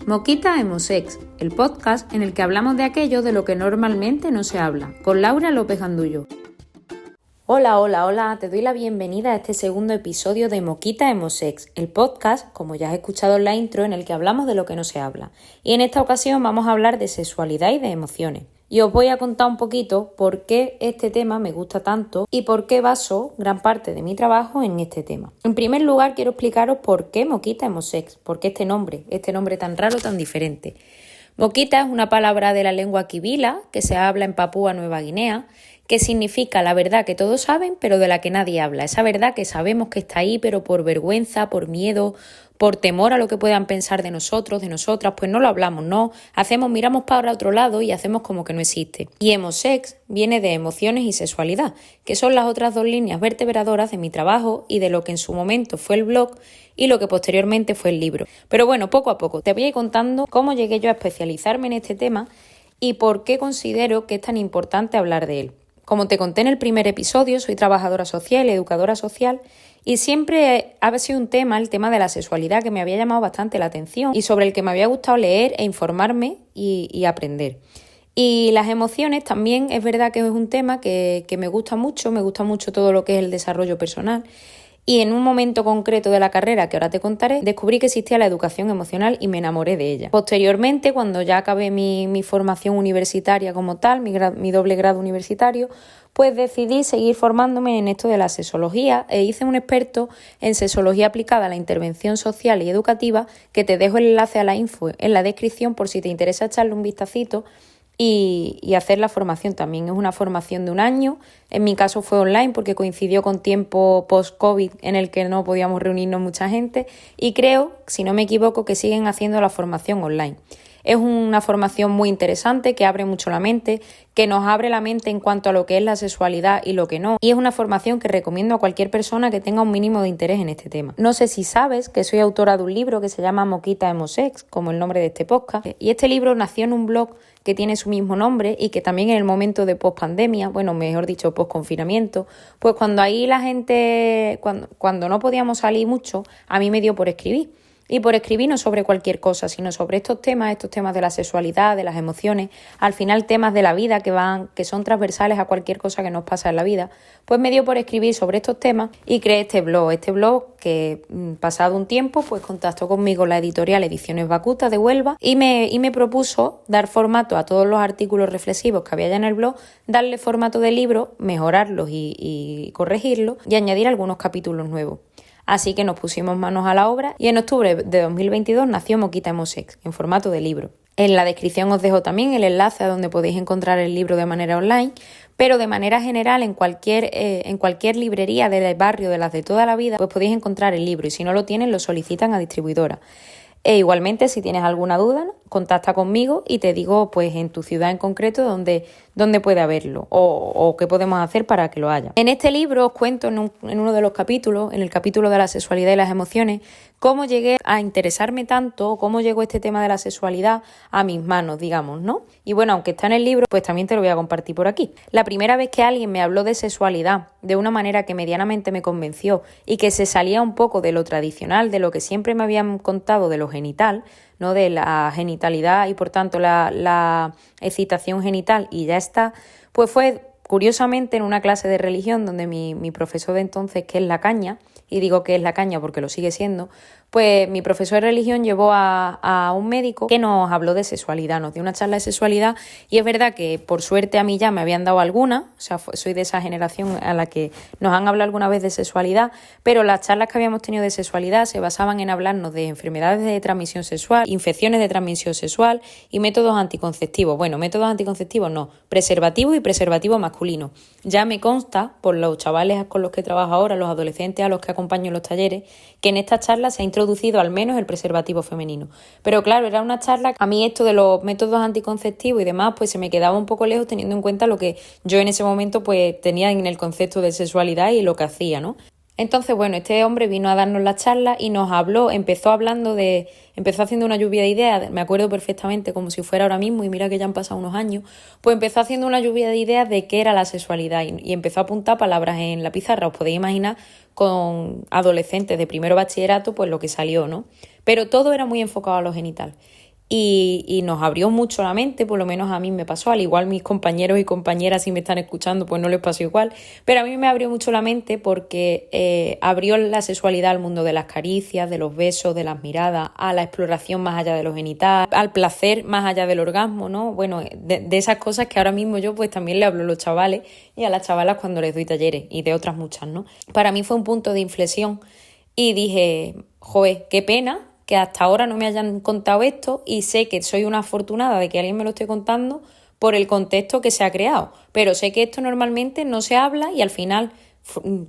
Moquita Emosex, el podcast en el que hablamos de aquello de lo que normalmente no se habla, con Laura López Gandullo. Hola, te doy la bienvenida a este segundo episodio de Moquita Emosex, el podcast, como ya has escuchado en la intro, en el que hablamos de lo que no se habla. Y en esta ocasión vamos a hablar de sexualidad y de emociones. Y os voy a contar un poquito por qué este tema me gusta tanto y por qué baso gran parte de mi trabajo en este tema. En primer lugar, quiero explicaros por qué Moquita Emosex, por qué este nombre tan raro, tan diferente. Moquita es una palabra de la lengua kibila que se habla en Papúa Nueva Guinea, que significa la verdad que todos saben, pero de la que nadie habla. Esa verdad que sabemos que está ahí, pero por vergüenza, por miedo, por temor a lo que puedan pensar de nosotros, de nosotras, pues no lo hablamos, no. Miramos para otro lado y hacemos como que no existe. Y Emosex viene de emociones y sexualidad, que son las otras dos líneas vertebradoras de mi trabajo y de lo que en su momento fue el blog y lo que posteriormente fue el libro. Pero bueno, poco a poco te voy a ir contando cómo llegué yo a especializarme en este tema y por qué considero que es tan importante hablar de él. Como te conté en el primer episodio, soy trabajadora social, educadora social y siempre ha sido un tema, el tema de la sexualidad, que me había llamado bastante la atención y sobre el que me había gustado leer e informarme y aprender. Y las emociones también es verdad que es un tema que me gusta mucho todo lo que es el desarrollo personal. Y en un momento concreto de la carrera, que ahora te contaré, descubrí que existía la educación emocional y me enamoré de ella. Posteriormente, cuando ya acabé mi formación universitaria como tal, mi doble grado universitario, pues decidí seguir formándome en esto de la sexología e hice un experto en sexología aplicada a la intervención social y educativa, que te dejo el enlace a la info en la descripción por si te interesa echarle un vistacito. Y hacer la formación también. Es una formación de 1 año. En mi caso fue online porque coincidió con tiempo post-COVID en el que no podíamos reunirnos mucha gente y creo, si no me equivoco, que siguen haciendo la formación online. Es una formación muy interesante que abre mucho la mente, que nos abre la mente en cuanto a lo que es la sexualidad y lo que no. Y es una formación que recomiendo a cualquier persona que tenga un mínimo de interés en este tema. No sé si sabes que soy autora de un libro que se llama Moquita Emosex, como el nombre de este podcast. Y este libro nació en un blog que tiene su mismo nombre y que también en el momento de post-pandemia, post-confinamiento, pues cuando ahí la gente, cuando no podíamos salir mucho, a mí me dio por escribir. Y por escribir no sobre cualquier cosa, sino sobre estos temas de la sexualidad, de las emociones, al final temas de la vida que son transversales a cualquier cosa que nos pasa en la vida, pues me dio por escribir sobre estos temas y creé este blog que pasado un tiempo pues contactó conmigo la editorial Ediciones Bacuta de Huelva y me propuso dar formato a todos los artículos reflexivos que había ya en el blog, darle formato de libro, mejorarlos y corregirlos y añadir algunos capítulos nuevos. Así que nos pusimos manos a la obra y en octubre de 2022 nació Moquita Emosex en formato de libro. En la descripción os dejo también el enlace a donde podéis encontrar el libro de manera online, pero de manera general en cualquier librería del barrio de las de toda la vida pues podéis encontrar el libro y si no lo tienen lo solicitan a distribuidora. E igualmente, si tienes alguna duda, contacta conmigo y te digo pues en tu ciudad en concreto dónde puede haberlo o qué podemos hacer para que lo haya. En este libro os cuento en uno de los capítulos, en el capítulo de la sexualidad y las emociones, cómo llegué a interesarme tanto, cómo llegó este tema de la sexualidad a mis manos, digamos, ¿no? Y bueno, aunque está en el libro, pues también te lo voy a compartir por aquí. La primera vez que alguien me habló de sexualidad de una manera que medianamente me convenció y que se salía un poco de lo tradicional, de lo que siempre me habían contado de lo genital, ¿no? De la genitalidad y por tanto la excitación genital y ya está, pues fue curiosamente en una clase de religión donde mi profesor de entonces, que es la caña, y digo que es la caña porque lo sigue siendo, pues mi profesor de religión llevó a un médico que nos habló de sexualidad, nos dio una charla de sexualidad y es verdad que por suerte a mí ya me habían dado alguna, o sea, soy de esa generación a la que nos han hablado alguna vez de sexualidad, pero las charlas que habíamos tenido de sexualidad se basaban en hablarnos de enfermedades de transmisión sexual, infecciones de transmisión sexual y métodos anticonceptivos. Bueno, métodos anticonceptivos no, preservativo y preservativo masculino. Ya me consta, por los chavales con los que trabajo ahora, los adolescentes a los que acompaño en los talleres, que en esta charla se ha introducido al menos el preservativo femenino. Pero claro, era una charla, a mí esto de los métodos anticonceptivos y demás, pues se me quedaba un poco lejos teniendo en cuenta lo que yo en ese momento pues tenía en el concepto de sexualidad y lo que hacía, ¿no? Entonces, bueno, este hombre vino a darnos la charla y nos habló, empezó haciendo una lluvia de ideas, me acuerdo perfectamente como si fuera ahora mismo y mira que ya han pasado unos años, pues empezó haciendo una lluvia de ideas de qué era la sexualidad y empezó a apuntar palabras en la pizarra, os podéis imaginar con adolescentes de primero bachillerato pues lo que salió, ¿no? Pero todo era muy enfocado a lo genital. y nos abrió mucho la mente, por lo menos a mí me pasó, al igual mis compañeros y compañeras si me están escuchando pues no les pasó igual, pero a mí me abrió mucho la mente porque abrió la sexualidad al mundo de las caricias, de los besos, de las miradas, a la exploración más allá de lo genital, al placer más allá del orgasmo, ¿no? Bueno, de esas cosas que ahora mismo yo pues también le hablo a los chavales y a las chavalas cuando les doy talleres y de otras muchas, ¿no? Para mí fue un punto de inflexión y dije, joder, qué pena que hasta ahora no me hayan contado esto y sé que soy una afortunada de que alguien me lo esté contando por el contexto que se ha creado. Pero sé que esto normalmente no se habla y al final,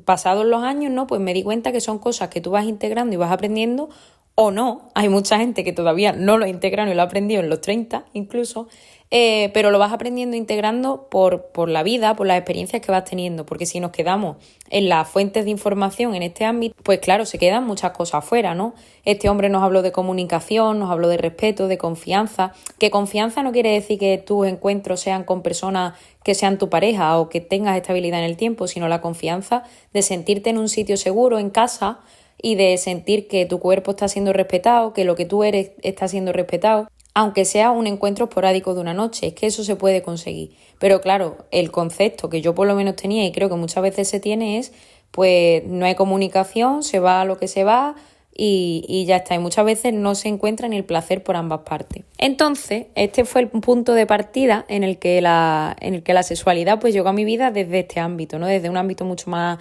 pasados los años, ¿no? Pues me di cuenta que son cosas que tú vas integrando y vas aprendiendo o no. Hay mucha gente que todavía no lo ha integrado y lo ha aprendido en los 30 incluso, pero lo vas aprendiendo integrando por la vida, por las experiencias que vas teniendo, porque si nos quedamos en las fuentes de información en este ámbito, pues claro, se quedan muchas cosas fuera, ¿no? Este hombre nos habló de comunicación, nos habló de respeto, de confianza, que confianza no quiere decir que tus encuentros sean con personas que sean tu pareja o que tengas estabilidad en el tiempo, sino la confianza de sentirte en un sitio seguro, en casa, y de sentir que tu cuerpo está siendo respetado, que lo que tú eres está siendo respetado, aunque sea un encuentro esporádico de una noche, es que eso se puede conseguir. Pero claro, el concepto que yo por lo menos tenía y creo que muchas veces se tiene es, pues no hay comunicación, se va a lo que se va y ya está. Y muchas veces no se encuentra ni el placer por ambas partes. Entonces, este fue el punto de partida en el que la sexualidad pues llegó a mi vida desde este ámbito, ¿no? Desde un ámbito mucho más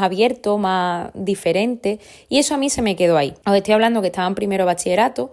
abierto, más diferente, y eso a mí se me quedó ahí. Os estoy hablando que estaba en primero bachillerato,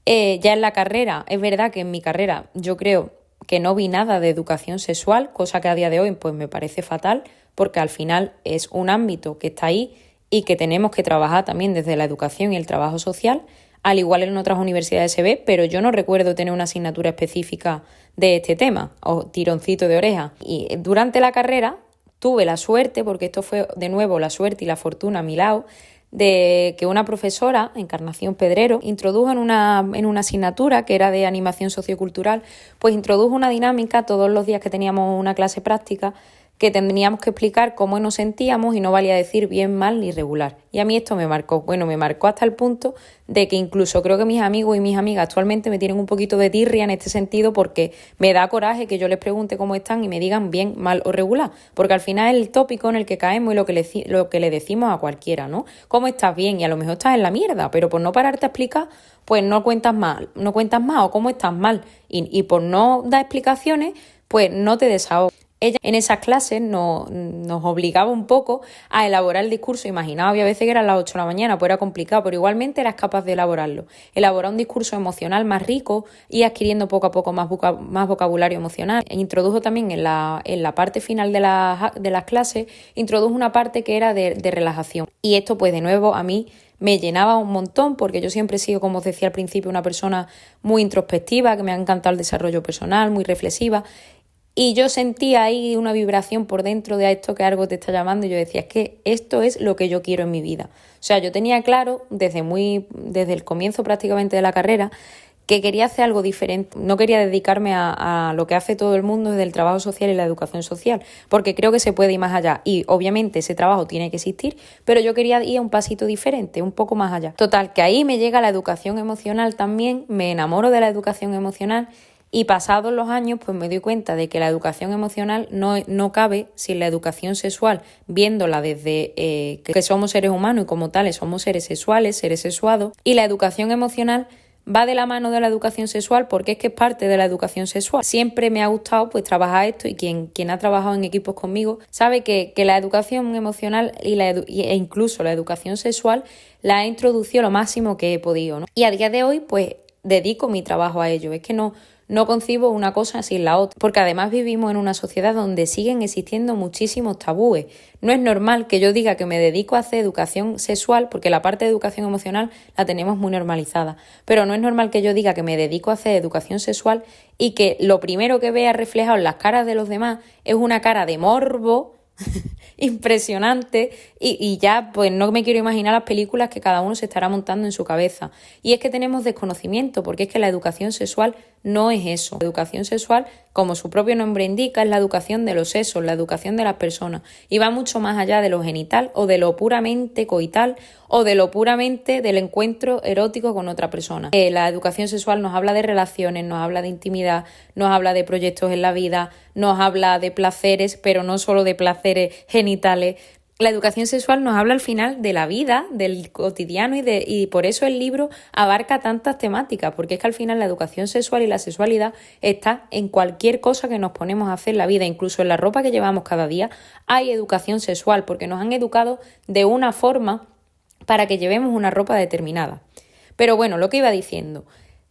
ya en la carrera, es verdad que en mi carrera yo creo que no vi nada de educación sexual, cosa que a día de hoy pues me parece fatal, porque al final es un ámbito que está ahí y que tenemos que trabajar también desde la educación y el trabajo social, al igual en otras universidades se ve, pero yo no recuerdo tener una asignatura específica de este tema, o tironcito de oreja. Y durante la carrera tuve la suerte, porque esto fue de nuevo la suerte y la fortuna a mi lado, de que una profesora, Encarnación Pedrero, introdujo en una asignatura que era de animación sociocultural, pues introdujo una dinámica todos los días que teníamos una clase práctica que tendríamos que explicar cómo nos sentíamos y no valía decir bien, mal ni regular. Y a mí esto me marcó. Bueno, me marcó hasta el punto de que incluso creo que mis amigos y mis amigas actualmente me tienen un poquito de tirria en este sentido porque me da coraje que yo les pregunte cómo están y me digan bien, mal o regular. Porque al final es el tópico en el que caemos y lo que le decimos a cualquiera, ¿no? ¿Cómo estás bien? Y a lo mejor estás en la mierda, pero por no pararte a explicar, pues no cuentas más o cómo estás mal. Y por no dar explicaciones, pues no te desahogas. Ella en esas clases nos obligaba un poco a elaborar el discurso. Imaginaba, había veces que eran las 8 de la mañana, pues era complicado, pero igualmente eras capaz de elaborarlo. Elaborar un discurso emocional más rico y adquiriendo poco a poco más vocabulario emocional. E introdujo también en la parte final de las clases, introdujo una parte que era de relajación. Y esto pues de nuevo a mí me llenaba un montón porque yo siempre he sido, como os decía al principio, una persona muy introspectiva, que me ha encantado el desarrollo personal, muy reflexiva. Y yo sentía ahí una vibración por dentro de esto que algo te está llamando y yo decía, es que esto es lo que yo quiero en mi vida. O sea, yo tenía claro desde el comienzo prácticamente de la carrera que quería hacer algo diferente. No quería dedicarme a lo que hace todo el mundo desde el trabajo social y la educación social, porque creo que se puede ir más allá y obviamente ese trabajo tiene que existir, pero yo quería ir a un pasito diferente, un poco más allá. Total, que ahí me llega la educación emocional también, me enamoro de la educación emocional. Y pasados los años, pues me doy cuenta de que la educación emocional no cabe sin la educación sexual, viéndola desde que somos seres humanos y como tales somos seres sexuales, seres sexuados. Y la educación emocional va de la mano de la educación sexual porque es que es parte de la educación sexual. Siempre me ha gustado pues trabajar esto y quien ha trabajado en equipos conmigo sabe que la educación emocional e incluso la educación sexual la he introducido lo máximo que he podido, ¿no? Y a día de hoy pues dedico mi trabajo a ello. Es que no concibo una cosa sin la otra, porque además vivimos en una sociedad donde siguen existiendo muchísimos tabúes. No es normal que yo diga que me dedico a hacer educación sexual, porque la parte de educación emocional la tenemos muy normalizada, pero no es normal que yo diga que me dedico a hacer educación sexual y que lo primero que vea reflejado en las caras de los demás es una cara de morbo impresionante y ya pues no me quiero imaginar las películas que cada uno se estará montando en su cabeza. Y es que tenemos desconocimiento, porque es que la educación sexual no es eso. La educación sexual, como su propio nombre indica, es la educación de los sexos, la educación de las personas y va mucho más allá de lo genital o de lo puramente coital o de lo puramente del encuentro erótico con otra persona. La educación sexual nos habla de relaciones, nos habla de intimidad, nos habla de proyectos en la vida, nos habla de placeres, pero no solo de placeres genitales. La educación sexual nos habla al final de la vida, del cotidiano y por eso el libro abarca tantas temáticas, porque es que al final la educación sexual y la sexualidad está en cualquier cosa que nos ponemos a hacer en la vida, incluso en la ropa que llevamos cada día hay educación sexual, porque nos han educado de una forma para que llevemos una ropa determinada. Pero bueno, lo que iba diciendo,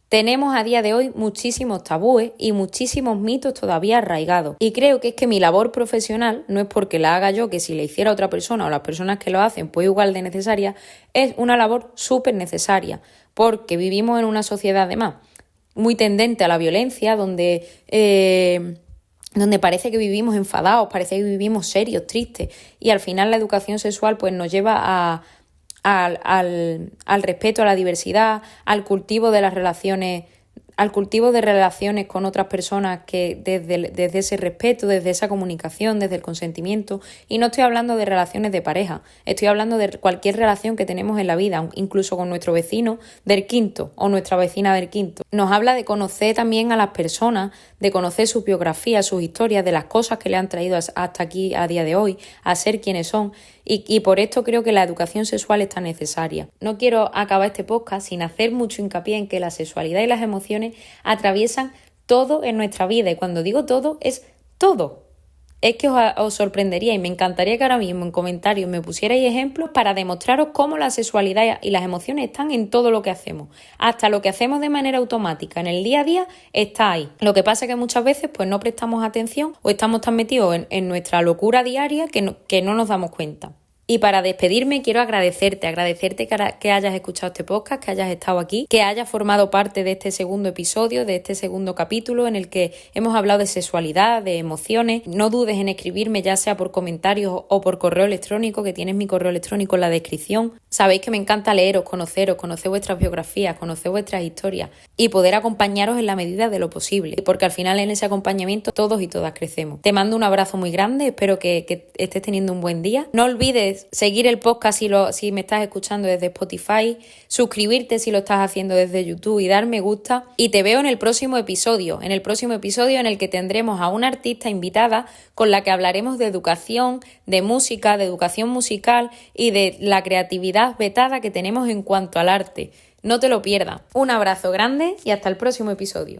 tenemos a día de hoy muchísimos tabúes y muchísimos mitos todavía arraigados. Y creo que es que mi labor profesional, no es porque la haga yo, que si la hiciera otra persona o las personas que lo hacen, pues igual de necesaria, es una labor súper necesaria, porque vivimos en una sociedad además muy tendente a la violencia, donde parece que vivimos enfadados, parece que vivimos serios, tristes, y al final la educación sexual pues nos lleva al respeto a la diversidad, al cultivo de relaciones con otras personas que desde ese respeto, desde esa comunicación, desde el consentimiento. Y no estoy hablando de relaciones de pareja, estoy hablando de cualquier relación que tenemos en la vida, incluso con nuestro vecino del quinto o nuestra vecina del quinto. Nos habla de conocer también a las personas, de conocer su biografía, sus historias, de las cosas que le han traído hasta aquí a día de hoy, a ser quienes son. Y por esto creo que la educación sexual es tan necesaria. No quiero acabar este podcast sin hacer mucho hincapié en que la sexualidad y las emociones atraviesan todo en nuestra vida. Y cuando digo todo, es todo. Es que os sorprendería y me encantaría que ahora mismo en comentarios me pusierais ejemplos para demostraros cómo la sexualidad y las emociones están en todo lo que hacemos. Hasta lo que hacemos de manera automática en el día a día está ahí. Lo que pasa es que muchas veces pues no prestamos atención o estamos tan metidos en nuestra locura diaria que no nos damos cuenta. Y para despedirme quiero agradecerte que hayas escuchado este podcast, que hayas estado aquí, que hayas formado parte de este segundo episodio, de este segundo capítulo en el que hemos hablado de sexualidad, de emociones. No dudes en escribirme ya sea por comentarios o por correo electrónico, que tienes mi correo electrónico en la descripción. Sabéis que me encanta leeros, conocer vuestras biografías, conocer vuestras historias y poder acompañaros en la medida de lo posible, porque al final en ese acompañamiento todos y todas crecemos. Te mando un abrazo muy grande, espero que estés teniendo un buen día. No olvides seguir el podcast si me estás escuchando desde Spotify, suscribirte si lo estás haciendo desde YouTube y dar me gusta. Y te veo en el próximo episodio en el que tendremos a una artista invitada con la que hablaremos de educación, de música, de educación musical y de la creatividad vetada que tenemos en cuanto al arte. No te lo pierdas. Un abrazo grande y hasta el próximo episodio.